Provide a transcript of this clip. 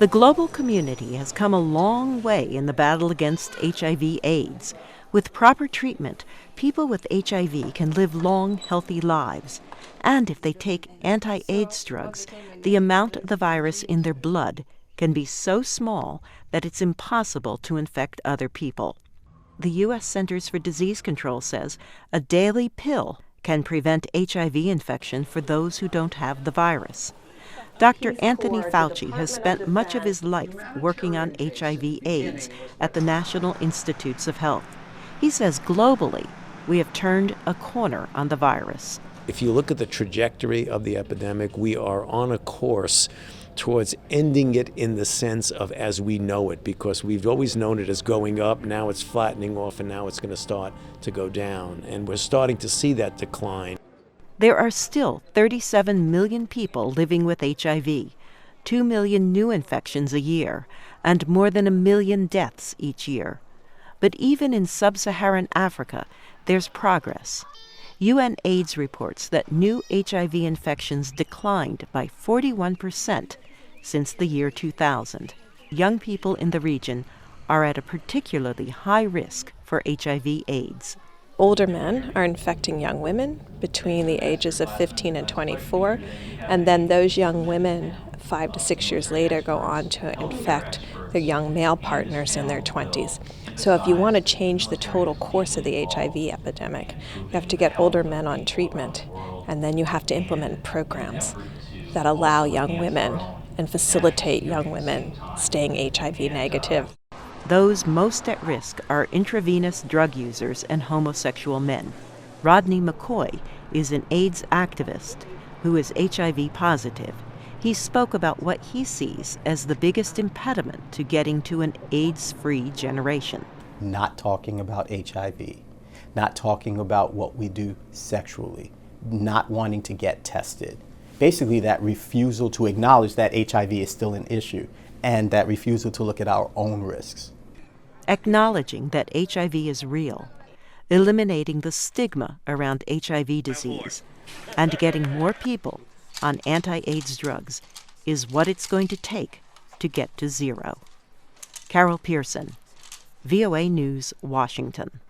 The global community has come a long way in the battle against HIV/AIDS. With proper treatment, people with HIV can live long, healthy lives. And if they take anti-AIDS drugs, the amount of the virus in their blood can be so small that it's impossible to infect other people. The U.S. Centers for Disease Control says a daily pill can prevent HIV infection for those who don't have the virus. Dr. Anthony Fauci has spent much of his life working on HIV/AIDS at the National Institutes of Health. He says globally, we have turned a corner on the virus. If you look at the trajectory of the epidemic, we are on a course towards ending it in the sense of as we know it, because we've always known it as going up, now it's flattening off, and now it's going to start to go down. And we're starting to see that decline. There are still 37 million people living with HIV, 2 million new infections a year, and more than 1 million deaths each year. But even in sub-Saharan Africa, there's progress. UNAIDS reports that new HIV infections declined by 41% since the year 2000. Young people in the region are at a particularly high risk for HIV/AIDS. Older men are infecting young women between the ages of 15 and 24, and then those young women 5 to 6 years later go on to infect their young male partners in their 20s. So if you want to change the total course of the HIV epidemic, you have to get older men on treatment, and then you have to implement programs that allow young women and facilitate young women staying HIV negative. Those most at risk are intravenous drug users and homosexual men. Rodney McCoy is an AIDS activist who is HIV positive. He spoke about what he sees as the biggest impediment to getting to an AIDS-free generation. Not talking about HIV, not talking about what we do sexually, not wanting to get tested. Basically, that refusal to acknowledge that HIV is still an issue, and that refusal to look at our own risks. Acknowledging that HIV is real, eliminating the stigma around HIV disease, and getting more people on anti-AIDS drugs is what it's going to take to get to zero. Carol Pearson, VOA News, Washington.